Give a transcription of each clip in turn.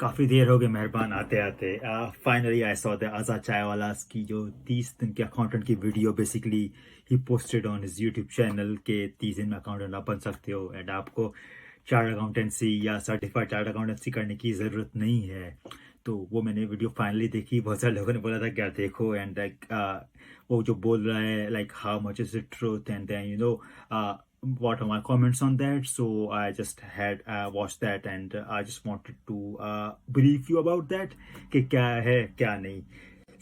काफ़ी देर हो गई मेहरबान आते आते। फाइनली आई सॉ द आज़ाद चाय वाला की जो 30 दिन के अकाउंटेंट की video basically he posted on his YouTube channel के 30 दिन में अकाउंटेंट आप बन सकते हो एंड आपको चार्ट अकाउंटेंसी या सर्टिफाइड चार्ट अकाउंटेंसी करने की ज़रूरत नहीं है। तो वो मैंने वीडियो फाइनली देखी। बहुत सारे लोगों ने बोला था क्या देखो एंड लाइक वो जो बोल रहा है like how much is it truth and then what are my comments on that. So I just had watched that and I just wanted to brief you about that कि क्या है क्या नहीं।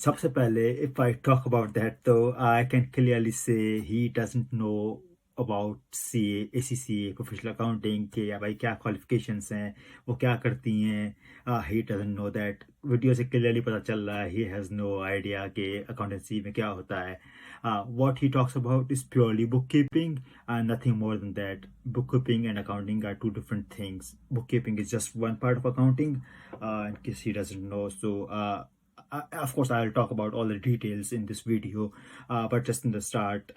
सबसे पहले if I talk about that तो I can clearly say he doesn't know about CA, ACCA, professional accounting के या भाई क्या क्वालिफिकेशंस हैं, वो क्या करती हैं। ही डजंट नो दैट। वीडियो से क्लियरली पता चल रहा है ही हैज़ नो आइडिया कि अकाउंटेंसी में क्या होता है। what he talks about is purely bookkeeping and nothing more than that. Bookkeeping and accounting are two different things. Bookkeeping is just one part of accounting, in case he doesn't know. So of course I'll talk about all the details in this video, but just in the start,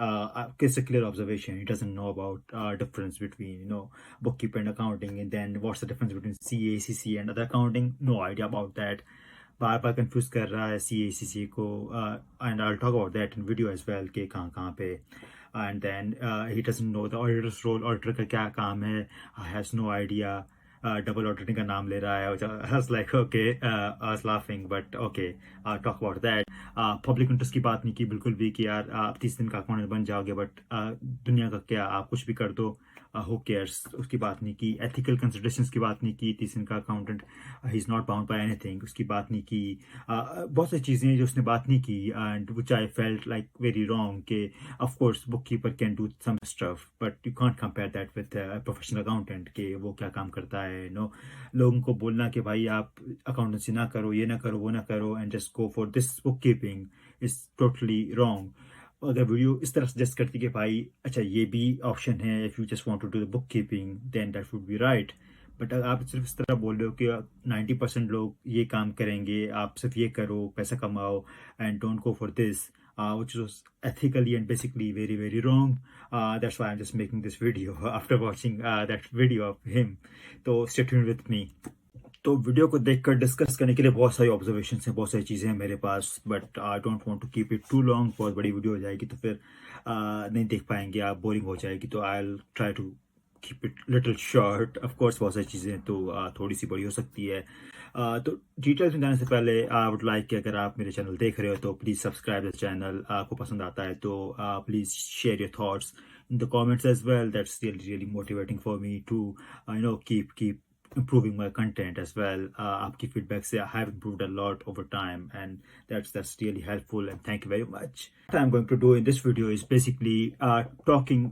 it's a clear observation he doesn't know about difference between bookkeeping and accounting, and then what's the difference between CA, CC and other accounting. No idea about that. बार बार confuse कर रहा है CA, CC को, and I will talk about that in video as well कि कहाँ कहाँ पे। And then he doesn't know the auditor's role, auditor का क्या काम है, has no idea. Double auditing का नाम ले रहा है। I was like okay, I was laughing but okay, talk about that. Public interest की बात नहीं की बिल्कुल भी कि यार आप 30 दिन का अकाउंटेंट बन जाओगे, बट दुनिया का क्या, आप कुछ भी कर दो, हु केयर्स, उसकी बात नहीं की। एथिकल कंसिडरेशंस की बात नहीं की। 30 दिन का accountant he is not bound by anything, उसकी बात नहीं की। बहुत सारी चीज़ें जो उसने बात नहीं की and which I felt like very wrong कि of course bookkeeper can do some stuff but you can't compare that with professional accountant के वो क्या काम करता है। लोगों को बोलना कि भाई आप अकाउंटेंसी ना करो, ये ना करो, वो ना करो and just go for this book keeping is totally wrong. अगर वीडियो इस तरह सजेस्ट करती कि भाई अच्छा ये भी ऑप्शन है, if you just want to do the bookkeeping then that would be right. But अगर आप सिर्फ इस तरह बोल रहे हो कि 90% लोग ये काम करेंगे, आप सिर्फ ये करो, पैसा कमाओ and don't go for this, which was ethically and basically very very wrong. That's why I'm just making this video after watching that video of him. So stay tuned with me. तो video को देखकर discuss करने के लिए बहुत सारी observation हैं, बहुत सारी चीज़ें हैं मेरे पास, but I don't want to keep it too long. बहुत बड़ी वीडियो हो जाएगी तो फिर नहीं देख पाएंगे आप, बोरिंग हो जाएगी। तो I will try to keep it little short. Of course बहुत सारी चीज़ें तो थोड़ी सी बड़ी हो सकती है। तो डिटेल्स में जाने से पहले आई वुड लाइक कि अगर आप मेरे चैनल देख रहे हो तो प्लीज़ सब्सक्राइब द चैनल। आपको पसंद आता है तो please share your thoughts in the comments as well. That's really motivating for me to keep improving my content as well. आपकी feedback से I have improved a lot over time and that's really helpful and thank you very much. What I'm going to do in this video is basically talking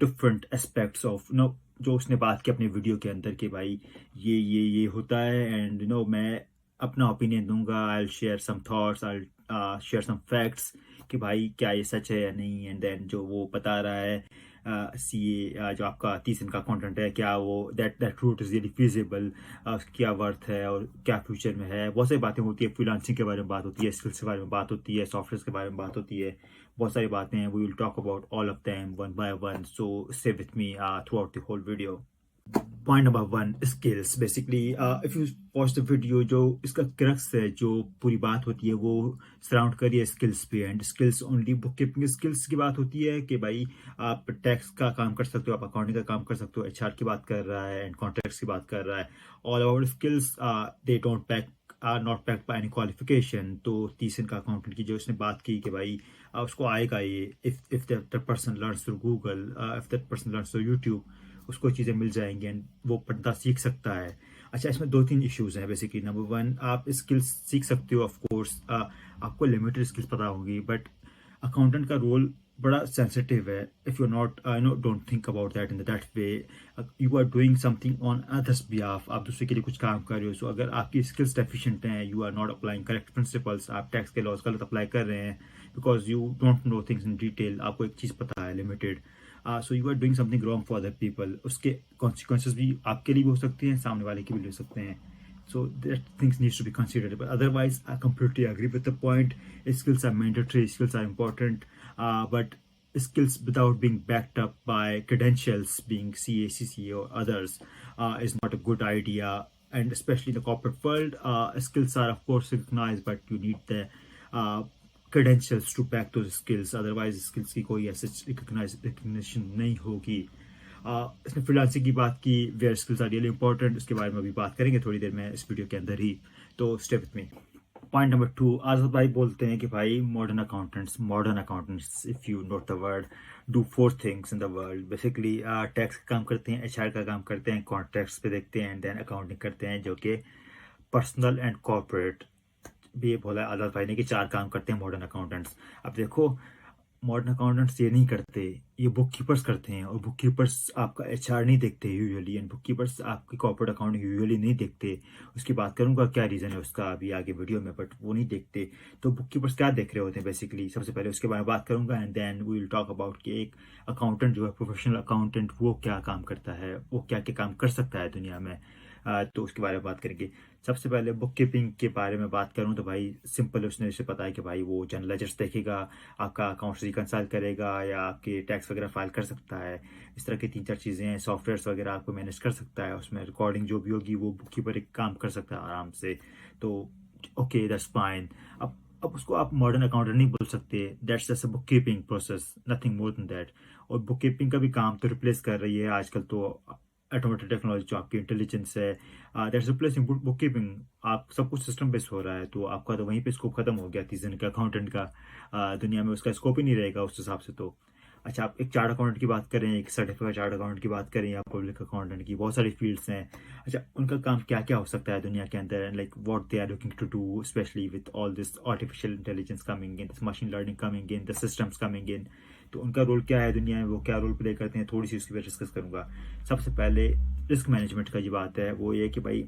different aspects of जो उसने बात की अपने video के अंदर कि भाई ये होता है एंड मैं अपना ओपिनियन दूंगा। I'll share some thoughts, I'll share some facts कि भाई क्या ये सच है या नहीं। एंड देन जो वो बता रहा है CA जो आपका 30 दिन का कंटेंट है, क्या वो that route is really feasible, क्या वर्थ है और क्या फ्यूचर में है। बहुत सारी बातें होती है, फ्रीलांसिंग के बारे में बात होती है, स्किल्स के बारे में बात होती है, सॉफ्टवेयर के बारे में बात होती है, बहुत सारी बातें हैं। We will talk about all of them one by one, so stay with me throughout the whole video. Point number 1, skills. Basically if you watch the video, जो इसका क्रक्स है, जो पूरी बात होती है वो सराउंड करिए स्किल्स पे। And skills only book keeping skills की बात होती है कि भाई आप टैक्स का काम कर सकते हो, आप अकाउंटिंग का काम कर सकते हो, HR की बात कर रहा है एंड कॉन्ट्रैक्ट्स की बात कर रहा है। All about skills, they don't pack are not packed by any qualification. तो 30 दिन का अकाउंटेंट की जो इसने बात की कि भाई उसको आएगा ये, if that person learns through Google, if that person learns through YouTube, उसको चीज़ें मिल जाएंगी एंड वो बंदा सीख सकता है। अच्छा, इसमें 2-3 इश्यूज हैं बेसिकली। नंबर 1, आप स्किल्स सीख सकते हो, ऑफ कोर्स आपको लिमिटेड स्किल्स पता होगी, बट अकाउंटेंट का रोल बड़ा सेंसिटिव है। If you not don't think about that in that way, you are doing something on others behalf, आप दूसरे के लिए कुछ काम कर रहे हो। सो अगर आपकी स्किल्स डेफिशिएंट हैं, you are not applying correct principles, आप टैक्स के लॉज गलत अप्लाई कर रहे हैं because you don't know things in detail, आपको एक चीज़ पता है limited, so you are doing something wrong for other people. उसके कॉन्सिक्वेंसेज भी आपके लिए भी हो सकते हैं, सामने वाले के भी ले सकते हैं। So that things needs to be considered. But otherwise, I completely agree with the point. Skills are mandatory. Skills are important. But skills without being backed up by credentials, being CA, CCA or others, is not a good idea. and especially in the corporate world, skills are of course recognized, but you need the credentials to back those skills. Otherwise skills की कोई ऐसे recognition नहीं होगी. इसने freelancing की बात की, where skills are really important, उसके बारे में अभी बात करेंगे थोड़ी देर में इस वीडियो के अंदर ही. तो stay with me. Point number 2, आजाद भाई बोलते हैं कि भाई modern accountants if you note the word, do 4 things in the world. Basically tax का काम करते हैं, एचआर का काम करते हैं, कॉन्ट्रैक्ट्स पे देखते हैं, एंड देन अकाउंटिंग करते हैं, जो कि पर्सनल एंड कॉर्पोरेट. भी बोला आजाद भाई ने कि 4 काम करते हैं मॉडर्न अकाउंटेंट्स. अब देखो, मॉडर्न अकाउंटेंट्स ये नहीं करते, ये बुक कीपर्स करते हैं, और बुक कीपर्स आपका एचआर नहीं देखते यूजुअली, एंड बुक कीपर्स आपकी कॉर्पोरेट अकाउंटिंग यूजुअली नहीं देखते. उसकी बात करूंगा क्या रीज़न है उसका अभी आगे वीडियो में, बट वो नहीं देखते. तो बुक कीपर्स क्या देख रहे होते हैं बेसिकली, सबसे पहले उसके बारे में बात करूंगा, and then we will talk about कि एक अकाउंटेंट जो है, प्रोफेशनल अकाउंटेंट, वो क्या काम करता है, वो क्या क्या काम कर सकता है दुनिया में. तो उसके बारे में बात करेंगे. सबसे पहले बुक कीपिंग के बारे में बात करूं तो भाई सिंपल, उसने उसे पता है कि भाई वो जनरल लेजर्स देखेगा, आपका अकाउंट्स रिकंसाइल करेगा, या आपके टैक्स वगैरह फाइल कर सकता है. इस तरह की 3-4 चीज़ें हैं. सॉफ्टवेयर्स वगैरह आपको मैनेज कर सकता है, उसमें रिकॉर्डिंग जो भी होगी वो बुक कीपर एक काम कर सकता है आराम से. तो ओके, दैट्स फाइन. अब उसको आप मॉडर्न अकाउंटेंट नहीं बोल सकते. That's just a book keeping process, nothing more than that. और बुक कीपिंग का भी काम तो रिप्लेस कर रही है आजकल तो ऑटोमेटेड टेक्नोलॉजी, जो आपकी इंटेलिजेंस है, दैट्स रिप्लेसिंग बुक कीपिंग. आप सब कुछ सिस्टम बेस्ड हो रहा है, तो आपका तो वहीं पे स्कोप खत्म हो गया 30 दिन का अकाउंटेंट का. दुनिया में उसका स्कोप ही नहीं रहेगा उस हिसाब से. तो अच्छा, आप एक चार्ट अकाउंटेंट की बात करें, एक सर्टिफिकेट चार्ट अकाउंटेंट की बात करें, या पब्लिक अकाउंटेंट की, बहुत सारी फील्ड्स हैं. अच्छा, उनका काम क्या क्या हो सकता है दुनिया के अंदर, and like what they are looking to do, specially with all this artificial intelligence coming in, this machine learning coming in, the systems coming in. तो उनका रोल क्या है दुनिया में, वो क्या रोल प्ले करते हैं, थोड़ी सी उसकी वजह डिस्कस करूंगा. सबसे पहले रिस्क मैनेजमेंट का जो बात है वो ये कि भाई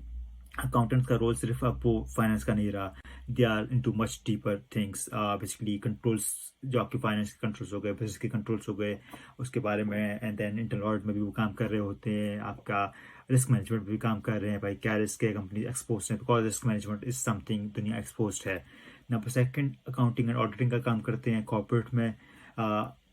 अकाउंटेंट्स का रोल सिर्फ अब वो फाइनेंस का नहीं रहा. They are into much deeper things. Basically controls, जो आपके फाइनेंस के कंट्रोल्स हो गए, बिजनेस के कंट्रोल्स हो गए, उसके बारे में, एंड देन इंटरनॉट में भी वो काम कर रहे होते हैं. आपका रिस्क मैनेजमेंट भी काम कर रहे हैं भाई, क्या रिस्क है कंपनी एक्सपोज है, because risk management is something दुनिया एक्सपोज है. Number second, accounting and auditing का काम करते हैं कॉर्पोरेट में.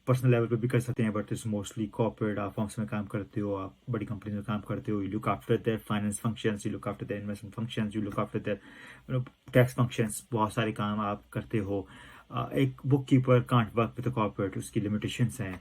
पर्सनल लेवल पे भी कर सकते हैं, बट इट्स मोस्टली कॉर्पोरेट. आप फॉर्म्स में काम करते हो, आप बड़ी कंपनी में काम करते हो, you look after their finance functions, you look after their investment functions, you look after their tax functions. बहुत सारे काम आप करते हो. एक book keeper can't work with the corporate, उसकी लिमिटेशंस हैं.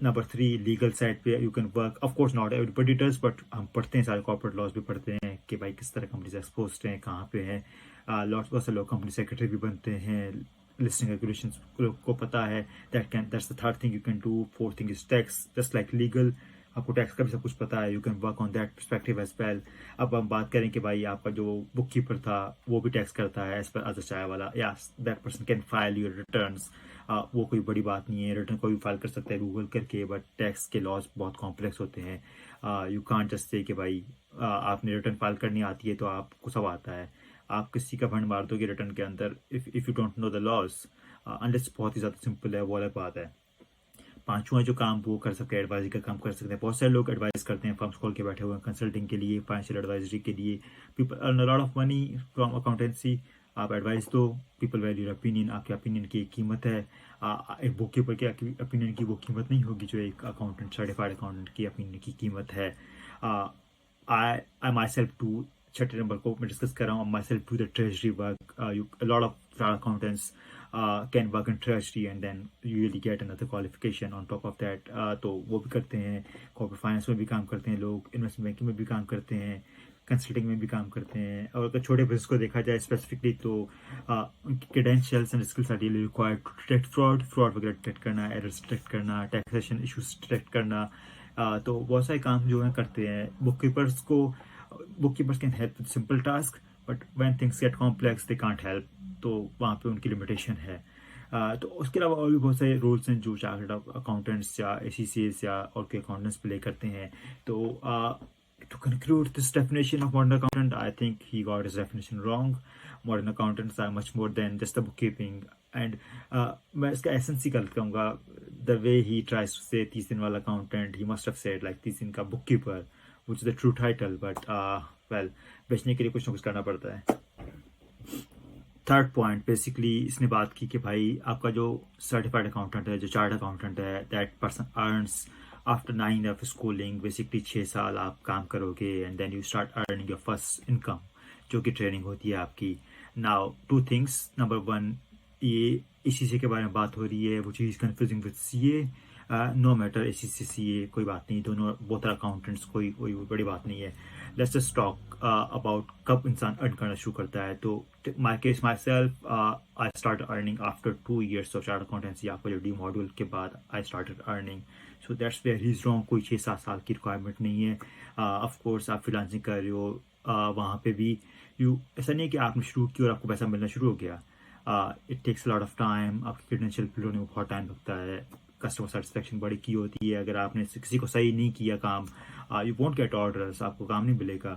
नंबर 3, लीगल साइड पे you can work. Of course not everybody does, but हम पढ़ते हैं, सारे कॉर्पोरेट लॉज भी पढ़ते हैं कि भाई किस तरह कंपनीज एक्सपोज हैं, कहाँ पे हैं. बहुत से लोग कंपनी सेक्रेटरी भी बनते हैं. लिस्टिंग रेगुलेशंस को पता है. That's the third thing you can do. Fourth thing is tax, just like legal, आपको टैक्स का भी सब कुछ पता है. You can work on that perspective as well. अब हम बात करें कि भाई आपका जो बुक कीपर था वो भी टैक्स करता है एज पर अदर चाय वाला. Yes, that person can file your returns. वो कोई बड़ी बात नहीं है, रिटर्न कोई भी फाइल कर सकता है गूगल करके, बट टैक्स के लॉज बहुत कॉम्प्लेक्स होते हैं. यू कांट जस्ट से कि भाई आपने रिटर्न फाइल करनी आती है तो आपको सब आता है. आप किसी का फंड मार दोगे रिटर्न के अंदर, if you don't know the laws, unless बहुत ही ज़्यादा सिंपल है, वो अलग बात है. पांचवा जो काम वो कर सकते हैं, एडवाइजरी का काम कर सकते हैं. बहुत सारे लोग एडवाइस करते हैं, फर्म्स खोल के बैठे हुए हैं कंसल्टिंग के लिए, फाइनेंशियल एडवाइजरी के लिए. People earn a lot of money from accountancy. आप एडवाइस दो, पीपल वैल्यू योर ओपिनियन. आपके ओपिनियन की एक कीमत है. एक बुक कीपर के ओपिनियन की वो कीमत नहीं होगी जो एक अकाउंटेंट, सर्टिफाइड अकाउंटेंट की ओपिनियन की कीमत है. आई माई सेल्फ टू, छठे नंबर को मैं डिस्कस कर रहा हूँ, myself too the treasury work. Lot of accountants can work in treasury and then you really get another qualification on top of that. तो वो भी करते हैं. कॉर्पोरेट फाइनेंस में भी काम करते हैं लोग, इन्वेस्टमेंट बैंकिंग में भी काम करते हैं, कंसल्टिंग में भी काम करते हैं. और अगर छोटे बिजनेस को देखा जाए स्पेसिफिकली तो उनकी credentials and skills are really required to detect fraud वगैरह डिटेक्ट करना, एरर्स डिटेक्ट करना, टैक्सेशन इशूज डिटेक्ट करना. तो बहुत सारे काम जो है करते हैं. Bookkeepers can help with simple task, but when things get complex they can't help. तो वहाँ पे उनकी लिमिटेशन है. तो उसके अलावा और भी बहुत सारे रोल्स हैं जो चार्टर्ड अकाउंटेंट्स या ACCAs या और के अकाउंटेंट्स प्ले करते हैं. तो to conclude this definition of modern accountant, I think he got his definition wrong. Modern accountants are much more than just the bookkeeping. And मैं इसका एसेंस ही गलत कहूँगा. The way he tries to say 30 दिन वाला accountant, he must have said like 30 दिन का bookkeeper, which is the true title. But well, बेचने के लिए कुछ ना कुछ करना पड़ता है. थर्ड पॉइंट, बेसिकली इसने बात की कि भाई आपका जो सर्टिफाइड अकाउंटेंट है, जो चार्ट अकाउंटेंट है, that person earns after 9 of schooling basically 6 साल आप काम करोगे and then you start earning your first income, जो कि ट्रेनिंग होती है आपकी. Now two things. Number one, ये ACCA के बारे में बात हो रही है, वो चीज़ confusing with CA. No matter ACCA CA, कोई बात नहीं, दोनों बोथ अकाउंटेंट्स, कोई कोई बड़ी बात नहीं है. लेट्स जस्ट टॉक अबाउट कब इंसान अर्न करना शुरू करता है. तो my case myself, I start earning after 2 years of chartered accountancy. आपका जो डी मॉड्यूल के बाद I started earning. So that's where he is wrong. कोई 6-7 साल की रिक्वायरमेंट नहीं है. ऑफ कोर्स आप फ्रीलांसिंग कर रहे हो, वहाँ पे भी ऐसा नहीं है कि आपने शुरू किया और आपको पैसा मिलना शुरू हो गया. It takes lot of time. आपकी क्रेडेंशियल बिल्ड होने में बहुत टाइम लगता है. कस्टमर सेटिस्फेक्शन बड़ी की होती है. अगर आपने किसी को सही नहीं किया काम, यू वोंट गेट ऑर्डर्स, आपको काम नहीं मिलेगा.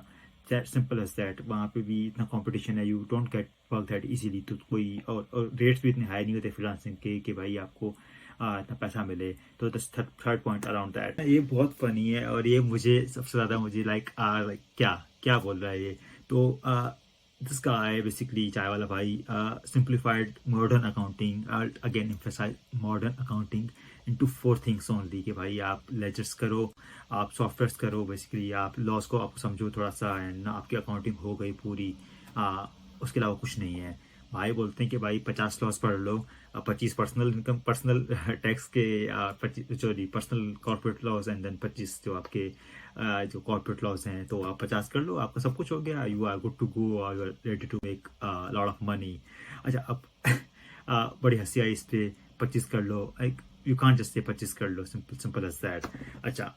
That simple as that. वहाँ पे भी इतना कंपटीशन है, you don't get work that easily. तो कोई और रेट्स भी इतने हाई नहीं होते फ्रीलांसिंग के कि भाई आपको इतना पैसा मिले. तो थर्ड पॉइंट अराउंड दैट, ये बहुत फनी है और ये मुझे सबसे ज़्यादा मुझे लाइक क्या क्या बोल रहा है ये. तो this guy basically चाय वाला भाई simplified modern accounting, again emphasize modern accounting into 4 things only. कि भाई आप ledgers करो, आप सॉफ्टवेयर करो, बेसिकली आप लॉस को आप समझो थोड़ा सा एंड आपकी अकाउंटिंग हो गई पूरी. उसके अलावा कुछ नहीं है. भाई बोलते हैं कि भाई 50 लॉस पढ़ लो, 25 पर्सनल इनकम पर्सनल टैक्स के, 25 sorry personal corporate laws and then 25 जो आपके जो कॉर्पोरेट लॉस हैं. तो आप 50 कर लो, आपका सब कुछ हो गया. You are good to go, you are ready to make lot of money. अच्छा, अब बड़ी हंसी आई इस पे. 25 कर लो, यू कांट जस्ट से 25 कर लो, सिंपल एज दैट. अच्छा,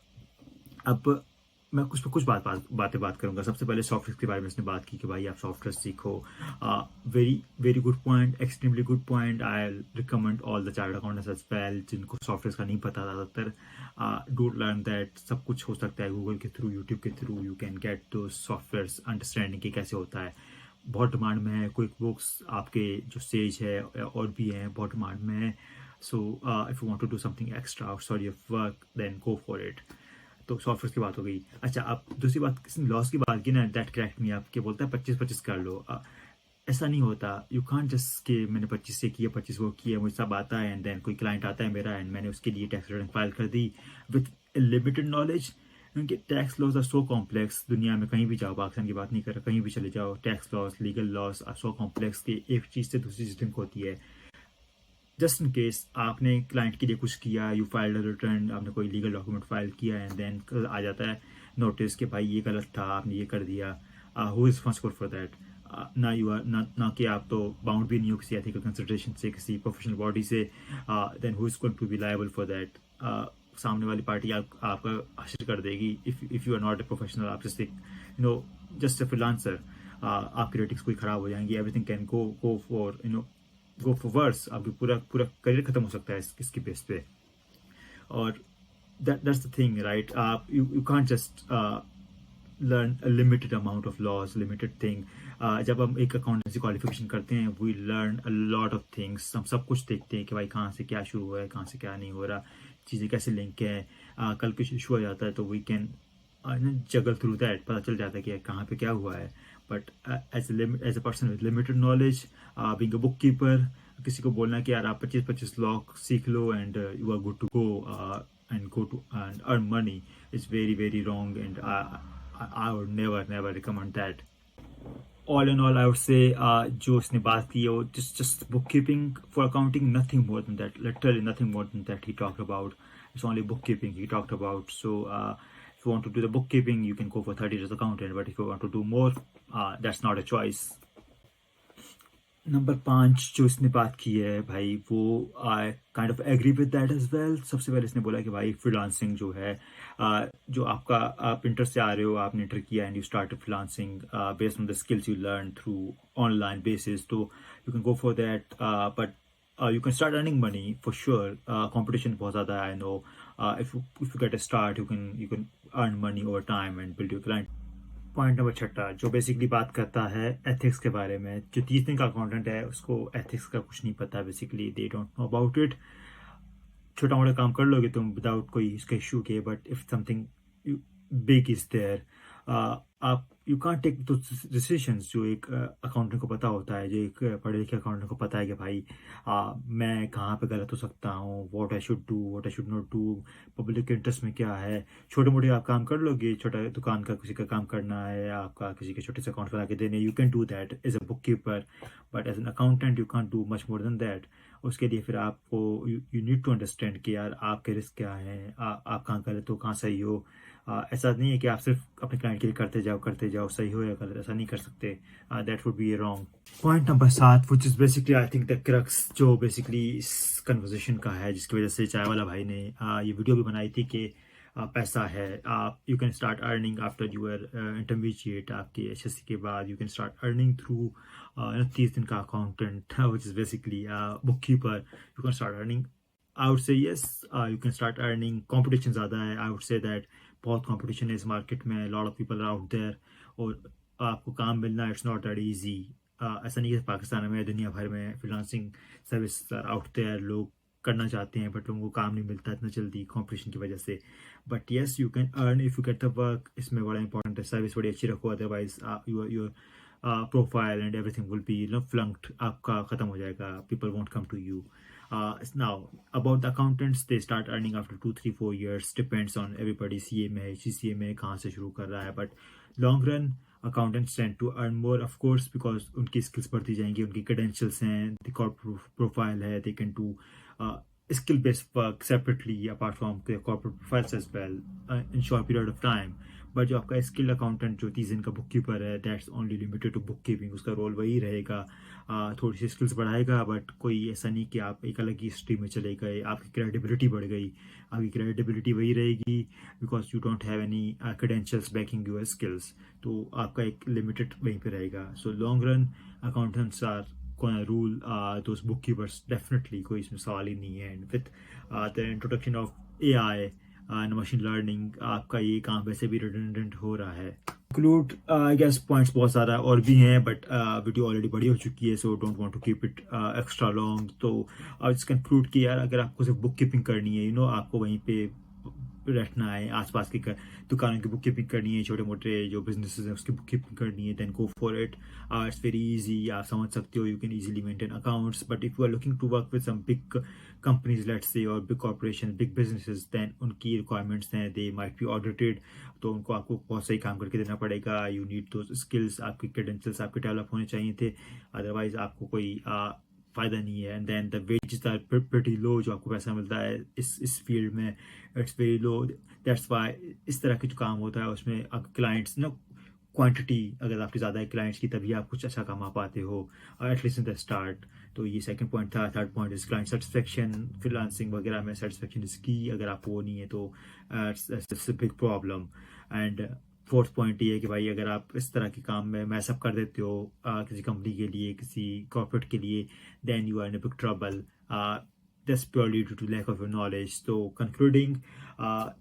अब मैं कुछ बात करूंगा. सबसे पहले सॉफ्टवेयर के बारे में इसने बात की कि भाई आप सॉफ्टवेयर सीखो. Very very good point, extremely good point. I recommend all the chartered accountants as well जिनको सॉफ्टवेयर का नहीं पता ज़्यादातर. Do learn that. सब कुछ हो सकता है गूगल के थ्रू, यूट्यूब के through. You can get to software understanding के कैसे होता है. बहुत डिमांड में है. क्विक बुक्स आपके जो सेज है और भी हैं, बहुत डिमांड में है. So if you want to do something extra outside your work then go for it. तो सॉफ्टवेयर की बात हो गई. अच्छा, अब दूसरी बात, किसी लॉस की बात की ना, दैट करेक्ट मी. आप क्या बोलता है 25 कर लो. ऐसा नहीं होता. यू कांट जस्ट कि मैंने 25 से किया, 25 वो किया, मुझे सब आता है एंड देन कोई क्लाइंट आता है मेरा एंड मैंने उसके लिए टैक्स रिटर्न फाइल कर दी विथ लिमिटेड नॉलेज. क्योंकि tax laws are so complex. दुनिया में कहीं भी जाओ, पाकिस्तान की बात नहीं कर रहा, कहीं भी चले जाओ, tax laws, legal laws are so complex कि एक चीज़ से दूसरी चीज़ लिंक होती है. जस्ट इन केस आपने क्लाइंट के लिए कुछ किया, यू फाइल्ड रिटर्न, आपने कोई लीगल डॉक्यूमेंट फाइल किया एंड देन आ जाता है नोटिस कि भाई ये गलत था, आपने ये कर दिया. Who is responsible for that? ना यू आर ना कि आप तो बाउंड भी नहीं हो किसी एथिकल कंसिडरेशन से, किसी प्रोफेशनल बॉडी से. Then who is going to be liable for that? सामने वाली पार्टी आपका हशर कर देगी if you are not a professional. आप जस्ट जस्ट ए फ्रीलांसर. आपकी रेटिंग्स कोई ख़राब हो जाएंगी. Everything can go for go for worse. आपकी पूरा करियर खत्म हो सकता है इसकी बेस पे. और दैट्स द थिंग, राइट? आप you can't just learn a limited amount of laws, limited thing. जब हम एक अकाउंटेंसी क्वालिफिकेशन करते हैं, we learn a lot of things. हम सब कुछ देखते हैं कि भाई कहाँ से क्या शुरू हुआ है, कहाँ से क्या नहीं हो रहा, चीज़ें कैसे लिंक है. कल कुछ इशू आ जाता है तो we can juggle through that. पता चल जाता है कि कहाँ पे क्या हुआ है. But as a person with limited knowledge, being a bookkeeper, किसी को बोलना कि यार आप 25 लॉ सीख लो and you are good to go and go to and earn money is very very wrong, and I would never recommend that. All in all, I would say जो इसने बात की है वो just bookkeeping for accounting, nothing more than that, literally nothing more than that he talked about. It's only bookkeeping he talked about. So if you want to do the bookkeeping, you can go for 30 days accountant, but if you want to do more, that's not a choice. Number 5 जो इसने बात की है भाई, वो I kind of agree with that as well. सबसे पहले इसने बोला कि भाई फ्रीलांसिंग जो है, जो आप इंटर से आ रहे हो, आपने इंटर किया and you start freelancing based on the skills you learn through online basis, तो you can go for that. But you can start earning money for sure. Competition बहुत ज़्यादा है, I know. If you get a start, you can earn money over time and build your client. Point number 6 जो basically बात करता है ethics के बारे में. जो 30 दिन का अकाउंटेंट है उसको एथिक्स का कुछ नहीं पता. Basically they don't know about it. छोटा मोटा काम कर लोगे तुम विदाउट कोई इसका इशू के, but if something big is there, आप you can't take the decisions जो एक अकाउंटेंट को पता होता है, जो एक पढ़े लिखे अकाउंटेंट को पता है कि भाई मैं कहाँ पे गलत हो सकता हूँ, what I should do, what I should not do, public interest में क्या है। छोटे मोटे आप काम कर लोगे, छोटा दुकान का किसी का काम करना है, आपका किसी के छोटे से अकाउंट बना के देने, you can do that as a bookkeeper, but as an accountant you can't do much more than that. उसके लिए फिर आपको यू नीड टू अंडरस्टैंड कि यार आपके रिस्क क्या है, आप कहाँ गलत हो, कहाँ सही हो। ऐसा नहीं है कि आप सिर्फ अपने क्लाइंट के लिए करते जाओ, सही हो या गलत, ऐसा नहीं कर सकते। That would be wrong. Point number 7 which is basically I think the crux जो बेसिकली इस कन्वर्सेशन का है, जिसकी वजह से चाय वाला भाई ने ये वीडियो भी बनाई थी कि पैसा है, आप you can start earning after your intermediate, आपके एचएससी के बाद you can start earning through 30 दिन का accountant which is basically bookkeeper, you can start earning. I would say yes, you can start earning. Competition ज़्यादा है, I would say that बहुत competition है इस मार्केट में, lot of people are out there, और आपको काम मिलना इट्स नॉट दैट इजी। ऐसा नहीं है पाकिस्तान में, दुनिया भर में freelancing service are out there, लोग करना चाहते हैं बट लोगों को काम नहीं मिलता इतना जल्दी कंपटीशन की वजह से। But yes you can earn if you get the work. इसमें बड़ा इंपॉर्टेंट है सर्विस बड़ी अच्छी रखो, otherwise your profile and everything will be flunked, आपका ख़त्म हो जाएगा, people won't come to you. Now, about the accountants, they start earning after 2, 3, 4 years. Depends on everybody. CA में, GCA में कहाँ से शुरू कर रहा है. But long run, accountants tend to earn more, of course, because उनकी skills बढ़ती जाएंगी, उनकी credentials हैं, the corporate profile है, they can do skill-based work separately apart from their corporate profiles as well in short period of time. But जो आपका skill accountant जो 30 दिन का बुक कीपर है, that's only limited to bookkeeping, उसका role वही रहेगा। थोड़ी सी स्किल्स बढ़ाएगा, बट कोई ऐसा नहीं कि आप एक अलग ही स्ट्रीम में चले गए, आपकी क्रेडिबिलिटी बढ़ गई। आपकी क्रेडिबिलिटी वही रहेगी because you don't have any credentials backing your skills, तो आपका एक लिमिटेड वहीं पे रहेगा। So long run accountants are gonna rule those bookkeepers definitely, कोई इसमें सवाल ही नहीं है। And with the introduction of AI and machine learning, आपका ये काम वैसे भी रिडंडेंट हो रहा है। कंक्लूड, आई गेस पॉइंट्स बहुत सारा और भी हैं, बट वीडियो ऑलरेडी बड़ी हो चुकी है, so don't want to keep it extra long. तो आज कंक्लूड कि यार अगर आपको सिर्फ बुक कीपिंग करनी है, आपको वहीं पे रहना है, आसपास की दुकानों की बुक कीपिंग करनी है, छोटे मोटे जो बिजनेसेस हैं उसकी बुक कीपिंग करनी है, then go for it. It's very easy, आप समझ सकते हो, you can easily maintain accounts. But if you are looking to work with some big companies let's say, or big corporation, big businesses, then उनकी requirements हैं, they might be audited, तो उनको आपको बहुत सही काम करके देना पड़ेगा। यू नीड दोज स्किल्स, आपकी क्रेडेंशियल्स आपके डेवलप होने चाहिए थे, अदरवाइज आपको कोई फ़ायदा नहीं है। And then the wages are pretty low, जो आपको पैसा मिलता है इस फील्ड में, it's very low. That's why इस तरह के जो काम होता है उसमें आप क्लाइंट्स क्वांटिटी अगर आपकी ज़्यादा है क्लाइंट्स की, तभी आप कुछ अच्छा कमा पाते हो, एटलीस्ट इन द स्टार्ट। तो ये सेकंड पॉइंट था। Third point is client satisfaction, freelancing वगैरह में सेटिस्फेक्शन इज की, अगर आप वो नहीं है तो it's a big problem. And fourth point ये है कि भाई अगर आप इस तरह के काम में मैसअप कर देते हो किसी कंपनी के लिए, किसी कॉर्पोरेट के लिए, then you are in a big trouble, that's purely due to lack of your knowledge. So concluding,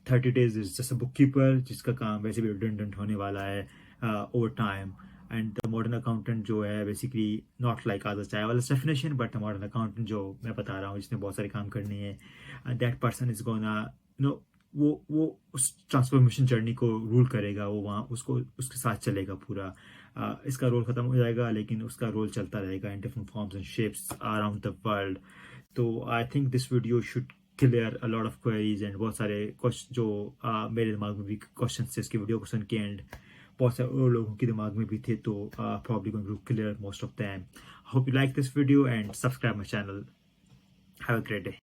30 days is just a bookkeeper जिसका काम वैसे भी redundant होने वाला है over time. And the modern accountant जो है basically not like other चाय वाला definition, but the modern accountant जो मैं बता रहा हूँ जिसने बहुत सारे काम करने हैं, that person is gonna वो उस ट्रांसफॉर्मेशन जर्नी को रूल करेगा, वो वहाँ उसके साथ चलेगा पूरा। इसका रोल ख़त्म हो जाएगा लेकिन उसका रोल चलता रहेगा in different forms and shapes around the world. तो I think this video should clear a lot of queries, and बहुत सारे क्वेश्चन जो मेरे दिमाग में भी क्वेश्चन थे इसके वीडियो को सुन के, एंड बहुत सारे और लोगों के दिमाग में भी थे, तो probably going to clear most of them. Hope you like this video and subscribe my channel. Have a great day.